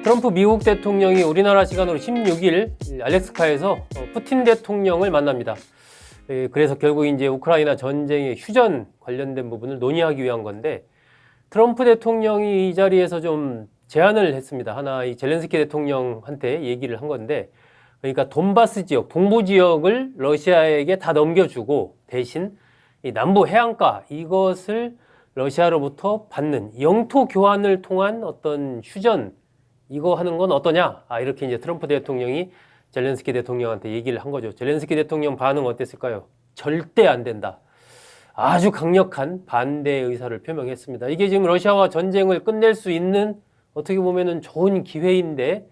트럼프 미국 대통령이 우리나라 시간으로 16일 알래스카에서 푸틴 대통령을 만납니다. 그래서 결국 이제 우크라이나 전쟁의 휴전 관련된 부분을 논의하기 위한 건데, 트럼프 대통령이 이 자리에서 좀 제안을 했습니다. 하나 이 젤렌스키 대통령한테 얘기를 한 건데, 그러니까 돈바스 지역, 동부 지역을 러시아에게 다 넘겨주고 대신 이 남부 해안가 이것을 러시아로부터 받는 영토 교환을 통한 어떤 휴전 이거 하는 건 어떠냐? 이렇게 이제 트럼프 대통령이 젤렌스키 대통령한테 얘기를 한 거죠. 젤렌스키 대통령 반응 어땠을까요? 절대 안 된다. 아주 강력한 반대 의사를 표명했습니다. 이게 지금 러시아와 전쟁을 끝낼 수 있는 어떻게 보면은 좋은 기회인데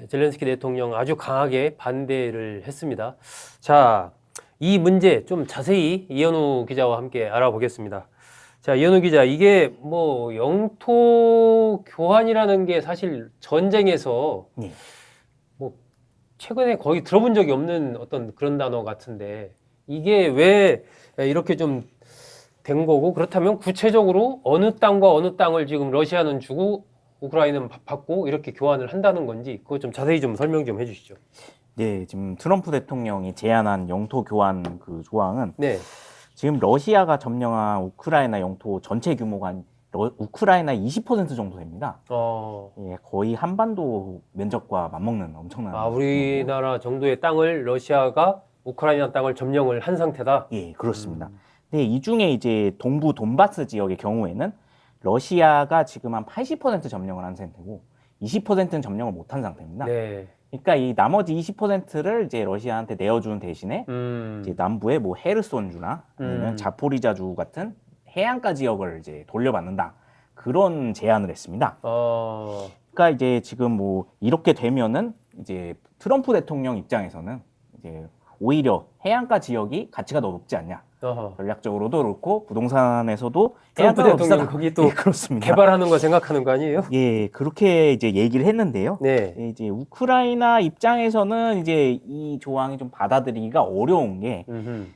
젤렌스키 대통령 아주 강하게 반대를 했습니다. 자, 이 문제 좀 자세히 이현우 기자와 함께 알아보겠습니다. 자, 이현우 기자, 이게 뭐 영토 교환이라는 게 사실 전쟁에서 뭐 최근에 거의 들어본 적이 없는 어떤 그런 단어 같은데 이게 왜 이렇게 좀 된 거고, 그렇다면 구체적으로 어느 땅과 어느 땅을 지금 러시아는 주고 우크라이나는 받고 이렇게 교환을 한다는 건지 그거 좀 자세히 좀 설명 좀 해주시죠. 네, 지금 트럼프 대통령이 제안한 영토 교환 그 조항은 네. 지금 러시아가 점령한 우크라이나 영토 전체 규모가 우크라이나 20% 정도 됩니다. 예, 거의 한반도 면적과 맞먹는 엄청난. 우리나라 정도의 땅을 러시아가 우크라이나 땅을 점령을 한 상태다. 예, 그렇습니다. 네, 이 중에 이제 동부 돈바스 지역의 경우에는 러시아가 지금 한 80% 점령을 한 상태고 20%는 점령을 못한 상태입니다. 네. 그러니까 이 나머지 20%를 이제 러시아한테 내어주는 대신에 이제 남부의 뭐 헤르손주나 아니면 자포리자주 같은 해안가 지역을 이제 돌려받는다, 그런 제안을 했습니다. 그러니까 이제 지금 뭐 이렇게 되면은 이제 트럼프 대통령 입장에서는 이제 오히려 해안가 지역이 가치가 더 높지 않냐. 전략적으로도 그렇고 부동산에서도 트럼프 대통령 거기 또 예, 그렇습니다. 개발하는 거 생각하는 거 아니에요? 예, 그렇게 이제 얘기를 했는데요. 네. 이제 우크라이나 입장에서는 이제 이 조항이 좀 받아들이기가 어려운 게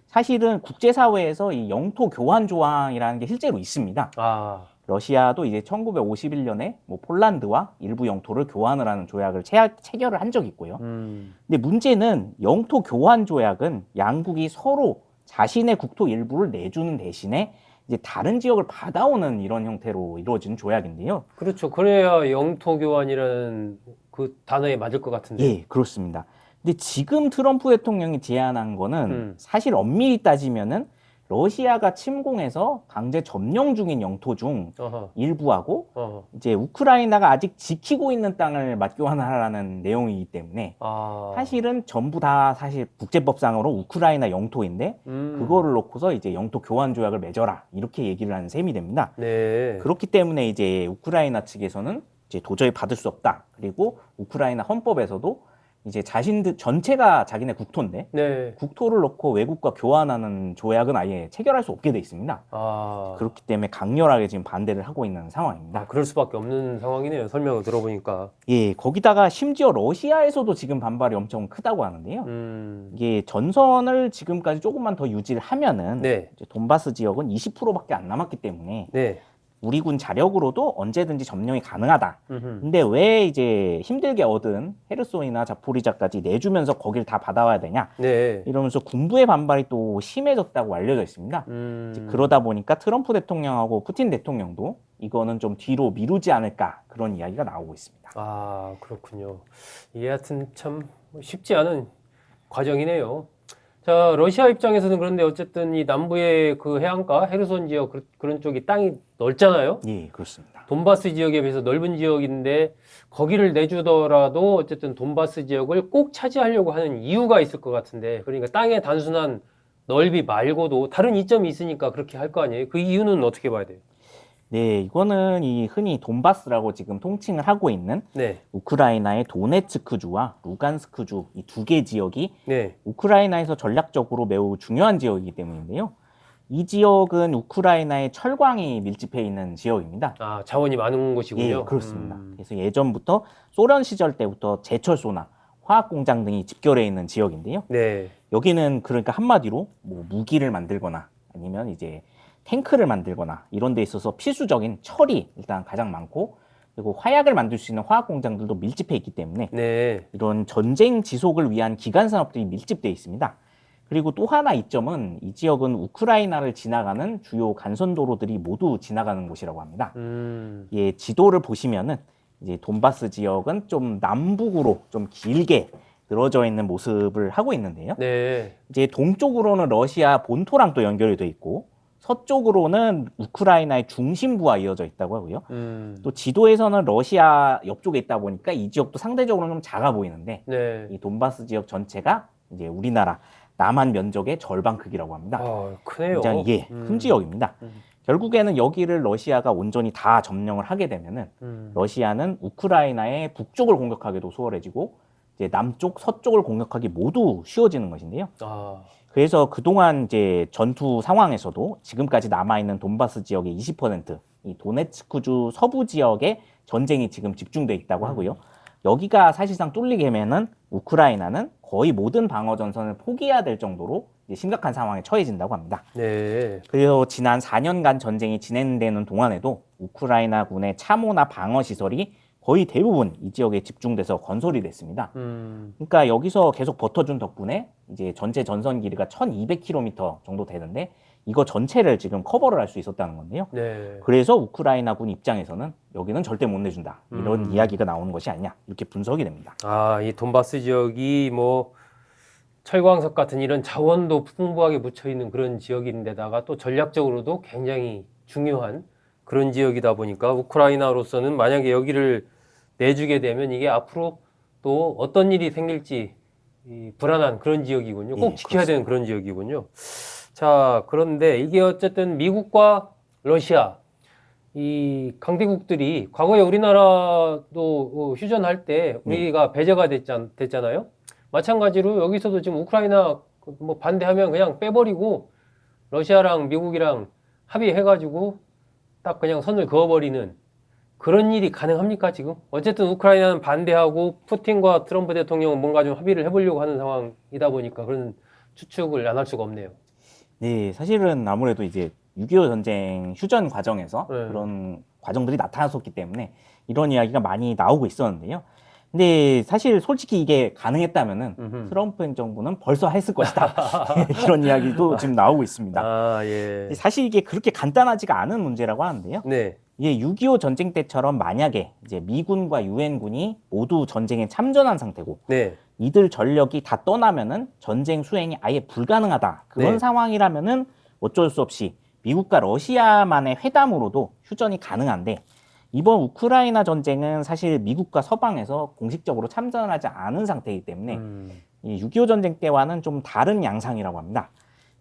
사실은 국제사회에서 이 영토 교환 조항이라는 게 실제로 있습니다. 러시아도 이제 1951년에 뭐 폴란드와 일부 영토를 교환을 하는 조약을 체결을 한 적이 있고요. 근데 문제는 영토 교환 조약은 양국이 서로 자신의 국토 일부를 내주는 대신에 이제 다른 지역을 받아오는 이런 형태로 이루어진 조약인데요. 그렇죠. 그래야 영토 교환이라는 그 단어에 맞을 것 같은데. 예, 그렇습니다. 근데 지금 트럼프 대통령이 제안한 거는 사실 엄밀히 따지면은 러시아가 침공해서 강제 점령 중인 영토 중 일부하고 이제 우크라이나가 아직 지키고 있는 땅을 맞교환하라는 내용이기 때문에 사실은 전부 다 사실 국제법상으로 우크라이나 영토인데 그거를 놓고서 이제 영토 교환 조약을 맺어라, 이렇게 얘기를 하는 셈이 됩니다. 네. 그렇기 때문에 이제 우크라이나 측에서는 이제 도저히 받을 수 없다. 그리고 우크라이나 헌법에서도 이제 자신들 전체가 자기네 국토인데 네. 국토를 놓고 외국과 교환하는 조약은 아예 체결할 수 없게 돼 있습니다. 그렇기 때문에 강렬하게 지금 반대를 하고 있는 상황입니다. 그럴 수밖에 없는 상황이네요. 설명을 들어보니까. 예, 거기다가 심지어 러시아에서도 지금 반발이 엄청 크다고 하는데요. 이게 전선을 지금까지 조금만 더 유지를 하면은 이제 돈바스 지역은 20%밖에 안 남았기 때문에 우리 군 자력으로도 언제든지 점령이 가능하다. 근데 왜 이제 힘들게 얻은 헤르손이나 자포리자까지 내주면서 거길 다 받아와야 되냐? 이러면서 군부의 반발이 또 심해졌다고 알려져 있습니다. 그러다 보니까 트럼프 대통령하고 푸틴 대통령도 이거는 좀 뒤로 미루지 않을까, 그런 이야기가 나오고 있습니다. 그렇군요. 이게 하여튼 참 쉽지 않은 과정이네요. 자, 러시아 입장에서는 그런데 어쨌든 이 남부의 그 해안가, 헤르손 지역 그런 쪽이 땅이 넓잖아요. 예, 그렇습니다. 돈바스 지역에 비해서 넓은 지역인데 거기를 내주더라도 어쨌든 돈바스 지역을 꼭 차지하려고 하는 이유가 있을 것 같은데, 그러니까 땅의 단순한 넓이 말고도 다른 이점이 있으니까 그렇게 할 거 아니에요? 그 이유는 어떻게 봐야 돼요? 네, 이거는 이 흔히 돈바스라고 지금 통칭을 하고 있는 우크라이나의 도네츠크주와 루간스크주 이 두 개 지역이 우크라이나에서 전략적으로 매우 중요한 지역이기 때문인데요. 이 지역은 우크라이나의 철광이 밀집해 있는 지역입니다. 자원이 많은 곳이군요. 예, 그렇습니다. 그래서 예전부터 소련 시절 때부터 제철소나 화학공장 등이 집결해 있는 지역인데요. 여기는 그러니까 한마디로 뭐 무기를 만들거나 아니면 이제 탱크를 만들거나 이런 데 있어서 필수적인 철이 일단 가장 많고, 그리고 화약을 만들 수 있는 화학 공장들도 밀집해 있기 때문에 네. 이런 전쟁 지속을 위한 기간 산업들이 밀집돼 있습니다. 그리고 또 하나 이점은 이 지역은 우크라이나를 지나가는 주요 간선도로들이 모두 지나가는 곳이라고 합니다. 예, 지도를 보시면은 이제 돈바스 지역은 좀 남북으로 좀 길게 늘어져 있는 모습을 하고 있는데요. 네. 이제 동쪽으로는 러시아 본토랑 또 연결이 돼 있고 서쪽으로는 우크라이나의 중심부와 이어져 있다고 하고요. 또 지도에서는 러시아 옆쪽에 있다 보니까 이 지역도 상대적으로 좀 작아 보이는데 네. 이 돈바스 지역 전체가 이제 우리나라 남한 면적의 절반 크기라고 합니다. 크네요. 굉장히 큰 지역입니다. 결국에는 여기를 러시아가 온전히 다 점령을 하게 되면은 러시아는 우크라이나의 북쪽을 공격하기도 수월해지고 이제 남쪽, 서쪽을 공격하기 모두 쉬워지는 것인데요. 그래서 그동안 이제 전투 상황에서도 지금까지 남아있는 돈바스 지역의 20%, 이 도네츠크주 서부 지역에 전쟁이 지금 집중돼 있다고 하고요. 여기가 사실상 뚫리게 되면은 우크라이나는 거의 모든 방어 전선을 포기해야 될 정도로 이제 심각한 상황에 처해진다고 합니다. 네. 그래서 지난 4년간 전쟁이 진행되는 동안에도 우크라이나 군의 참호나 방어 시설이 거의 대부분 이 지역에 집중돼서 건설이 됐습니다. 그러니까 여기서 계속 버텨준 덕분에 이제 전체 전선 길이가 1200km 정도 되는데 이거 전체를 지금 커버를 할 수 있었다는 건데요. 네. 그래서 우크라이나군 입장에서는 여기는 절대 못 내준다. 이런 이야기가 나오는 것이 아니냐. 이렇게 분석이 됩니다. 이 돈바스 지역이 뭐 철광석 같은 이런 자원도 풍부하게 묻혀 있는 그런 지역인데다가 또 전략적으로도 굉장히 중요한 그런 지역이다 보니까 우크라이나로서는 만약에 여기를 내주게 되면 이게 앞으로 또 어떤 일이 생길지 불안한 그런 지역이군요. 꼭 지켜야 되는 그런 지역이군요. 자, 그런데 이게 어쨌든 미국과 러시아 이 강대국들이 과거에 우리나라도 휴전할 때 우리가 배제가 됐잖아요. 마찬가지로 여기서도 지금 우크라이나 뭐 반대하면 그냥 빼버리고 러시아랑 미국이랑 합의해가지고 딱 그냥 선을 그어버리는 그런 일이 가능합니까 지금? 어쨌든 우크라이나는 반대하고 푸틴과 트럼프 대통령은 뭔가 좀 합의를 해보려고 하는 상황이다 보니까 그런 추측을 안 할 수가 없네요. 네, 사실은 아무래도 이제 6.25 전쟁 휴전 과정에서 그런 과정들이 나타났었기 때문에 이런 이야기가 많이 나오고 있었는데요. 근데 사실 솔직히 이게 가능했다면은 트럼프 행정부는 벌써 했을 것이다. 이런 이야기도 지금 나오고 있습니다. 예. 사실 이게 그렇게 간단하지가 않은 문제라고 하는데요. 네. 이게 6.25 전쟁 때처럼 만약에 이제 미군과 유엔군이 모두 전쟁에 참전한 상태고 네. 이들 전력이 다 떠나면은 전쟁 수행이 아예 불가능하다. 그런 상황이라면은 어쩔 수 없이 미국과 러시아만의 회담으로도 휴전이 가능한데 이번 우크라이나 전쟁은 사실 미국과 서방에서 공식적으로 참전하지 않은 상태이기 때문에 이 6.25 전쟁 때와는 좀 다른 양상이라고 합니다.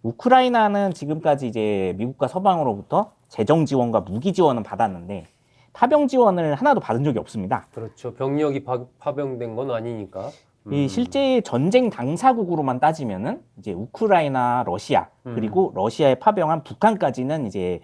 우크라이나는 지금까지 이제 미국과 서방으로부터 재정 지원과 무기 지원은 받았는데 파병 지원을 하나도 받은 적이 없습니다. 그렇죠. 병력이 파병된 건 아니니까. 이 실제 전쟁 당사국으로만 따지면은 이제 우크라이나, 러시아 그리고 러시아에 파병한 북한까지는 이제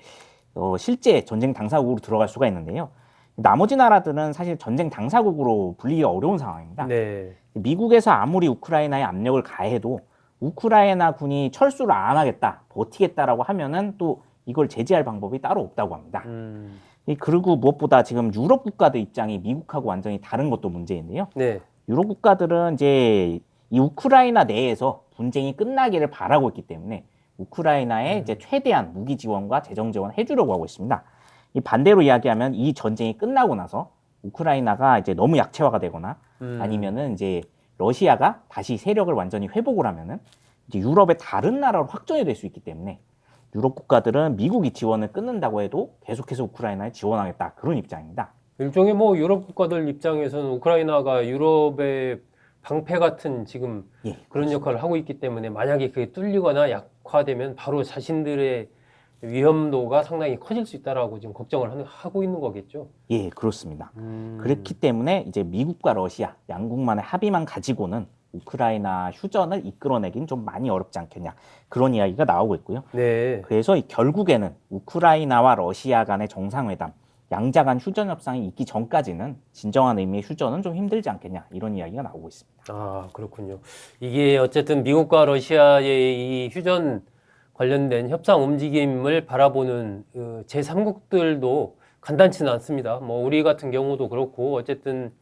실제 전쟁 당사국으로 들어갈 수가 있는데요. 나머지 나라들은 사실 전쟁 당사국으로 불리기가 어려운 상황입니다. 네. 미국에서 아무리 우크라이나에 압력을 가해도 우크라이나 군이 철수를 안 하겠다, 버티겠다라고 하면은 또 이걸 제재할 방법이 따로 없다고 합니다. 그리고 무엇보다 지금 유럽 국가들 입장이 미국하고 완전히 다른 것도 문제인데요. 네. 유럽 국가들은 이제 이 우크라이나 내에서 분쟁이 끝나기를 바라고 있기 때문에 우크라이나에 이제 최대한 무기 지원과 재정 지원 해주려고 하고 있습니다. 이 반대로 이야기하면 이 전쟁이 끝나고 나서 우크라이나가 이제 너무 약체화가 되거나 아니면은 이제 러시아가 다시 세력을 완전히 회복을 하면은 이제 유럽의 다른 나라로 확전이 될 수 있기 때문에 유럽 국가들은 미국이 지원을 끊는다고 해도 계속해서 우크라이나에 지원하겠다 그런 입장입니다. 일종의 뭐 유럽 국가들 입장에서는 우크라이나가 유럽의 방패 같은 지금 그런 역할을 하고 있기 때문에 만약에 그게 뚫리거나 약화되면 바로 자신들의 위험도가 상당히 커질 수 있다라고 지금 걱정을 하고 있는 거겠죠. 예, 그렇습니다. 그렇기 때문에 이제 미국과 러시아 양국만의 합의만 가지고는 우크라이나 휴전을 이끌어내긴 좀 많이 어렵지 않겠냐 그런 이야기가 나오고 있고요. 네. 그래서 결국에는 우크라이나와 러시아 간의 정상회담 양자 간 휴전 협상이 있기 전까지는 진정한 의미의 휴전은 좀 힘들지 않겠냐 이런 이야기가 나오고 있습니다. 아, 그렇군요. 이게 어쨌든 미국과 러시아의 이 휴전 관련된 협상 움직임을 바라보는 제3국들도 간단치는 않습니다. 뭐 우리 같은 경우도 그렇고 어쨌든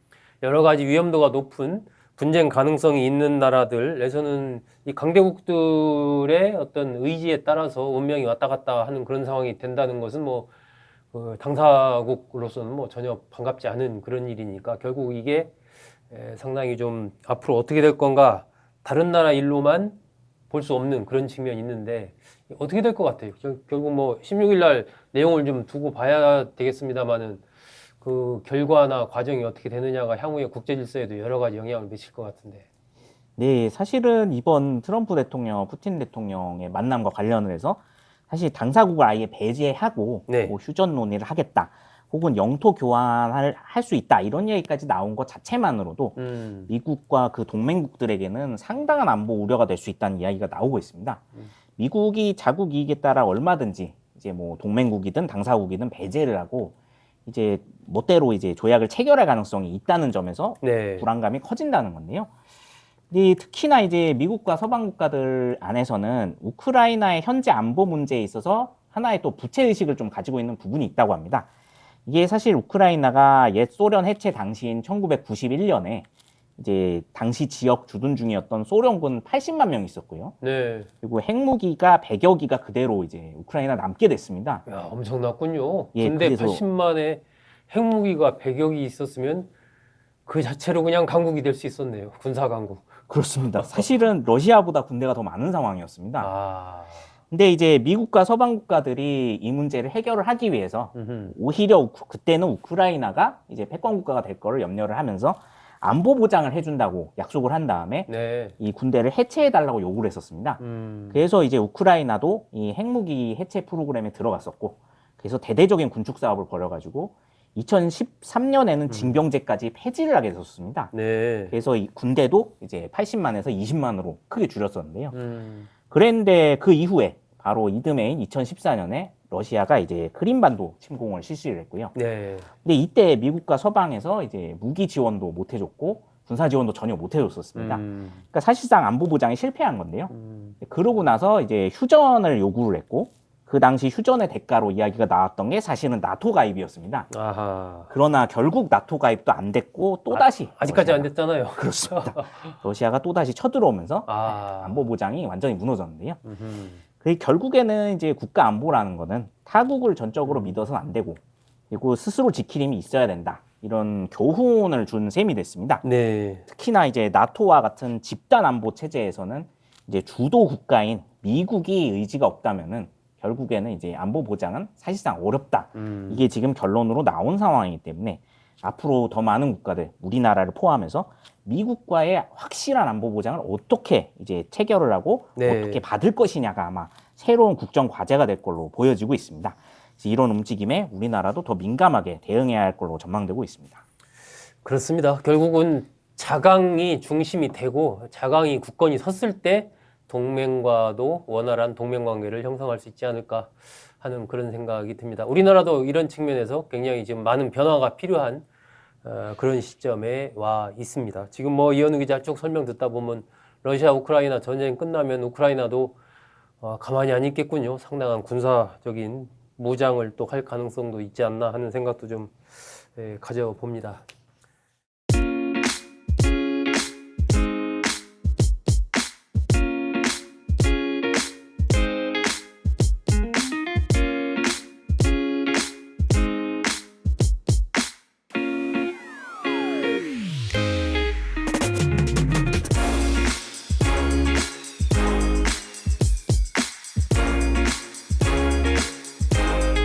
여러 가지 위험도가 높은 분쟁 가능성이 있는 나라들에서는 이 강대국들의 어떤 의지에 따라서 운명이 왔다 갔다 하는 그런 상황이 된다는 것은 뭐 그 당사국으로서는 뭐 전혀 반갑지 않은 그런 일이니까 결국 이게 상당히 좀 앞으로 어떻게 될 건가 다른 나라 일로만 볼 수 없는 그런 측면이 있는데 어떻게 될 것 같아요. 결국 뭐 16일 날 내용을 좀 두고 봐야 되겠습니다만은 그 결과나 과정이 어떻게 되느냐가 향후의 국제 질서에도 여러 가지 영향을 미칠 것 같은데. 네, 사실은 이번 트럼프 대통령, 푸틴 대통령의 만남과 관련을 해서 사실 당사국을 아예 배제하고 네. 뭐 휴전 논의를 하겠다. 혹은 영토 교환을 할 수 있다 이런 얘기까지 나온 것 자체만으로도 미국과 그 동맹국들에게는 상당한 안보 우려가 될 수 있다는 이야기가 나오고 있습니다. 미국이 자국 이익에 따라 얼마든지 이제 뭐 동맹국이든 당사국이든 배제를 하고 이제 멋대로 이제 조약을 체결할 가능성이 있다는 점에서 네. 불안감이 커진다는 건데요. 근데 특히나 이제 미국과 서방 국가들 안에서는 우크라이나의 현재 안보 문제에 있어서 하나의 또 부채 의식을 좀 가지고 있는 부분이 있다고 합니다. 이게 사실 우크라이나가 옛 소련 해체 당시인 1991년에 이제 당시 지역 주둔 중이었던 소련군 80만 명 있었고요. 네. 그리고 핵무기가 100여 기가 그대로 이제 우크라이나 남게 됐습니다. 야, 엄청났군요. 예, 근데 그래서 80만에 핵무기가 100여 기 있었으면 그 자체로 그냥 강국이 될 수 있었네요. 군사 강국. 그렇습니다. 사실은 러시아보다 군대가 더 많은 상황이었습니다. 아. 근데 이제 미국과 서방 국가들이 이 문제를 해결을 하기 위해서 오히려 그때는 우크라이나가 이제 패권 국가가 될 거를 염려를 하면서 안보 보장을 해준다고 약속을 한 다음에 네. 이 군대를 해체해달라고 요구를 했었습니다. 그래서 이제 우크라이나도 이 핵무기 해체 프로그램에 들어갔었고, 그래서 대대적인 군축 사업을 벌여가지고 2013년에는 징병제까지 폐지를 하게 됐었습니다. 네. 그래서 이 군대도 이제 80만에서 20만으로 크게 줄였었는데요. 그런데 그 이후에 바로 이듬해인 2014년에 러시아가 이제 크림반도 침공을 실시를 했고요. 네. 근데 이때 미국과 서방에서 이제 무기 지원도 못 해줬고 군사 지원도 전혀 못 해줬었습니다. 그러니까 사실상 안보 보장이 실패한 건데요. 그러고 나서 이제 휴전을 요구를 했고 그 당시 휴전의 대가로 이야기가 나왔던 게 사실은 나토 가입이었습니다. 아하. 그러나 결국 나토 가입도 안 됐고 또다시 아직까지 러시아가, 안 됐잖아요. 그렇습니다. 러시아가 또다시 쳐들어오면서 아. 안보 보장이 완전히 무너졌는데요. 그리고 결국에는 이제 국가 안보라는 거는 타국을 전적으로 믿어서는 안 되고 그리고 스스로 지킬 힘이 있어야 된다. 이런 교훈을 준 셈이 됐습니다. 네. 특히나 이제 나토와 같은 집단 안보 체제에서는 이제 주도 국가인 미국이 의지가 없다면은 결국에는 이제 안보 보장은 사실상 어렵다. 이게 지금 결론으로 나온 상황이기 때문에 앞으로 더 많은 국가들, 우리나라를 포함해서 미국과의 확실한 안보 보장을 어떻게 이제 체결을 하고 네. 어떻게 받을 것이냐가 아마 새로운 국정 과제가 될 걸로 보여지고 있습니다. 그래서 이런 움직임에 우리나라도 더 민감하게 대응해야 할 걸로 전망되고 있습니다. 그렇습니다. 결국은 자강이 중심이 되고 자강이 굳건히 섰을 때 동맹과도 원활한 동맹 관계를 형성할 수 있지 않을까 하는 그런 생각이 듭니다. 우리나라도 이런 측면에서 굉장히 지금 많은 변화가 필요한 그런 시점에 와 있습니다. 지금 뭐 이현우 기자 쭉 설명 듣다 보면 러시아 우크라이나 전쟁 끝나면 우크라이나도 가만히 안 있겠군요. 상당한 군사적인 무장을 또 할 가능성도 있지 않나 하는 생각도 좀 가져봅니다.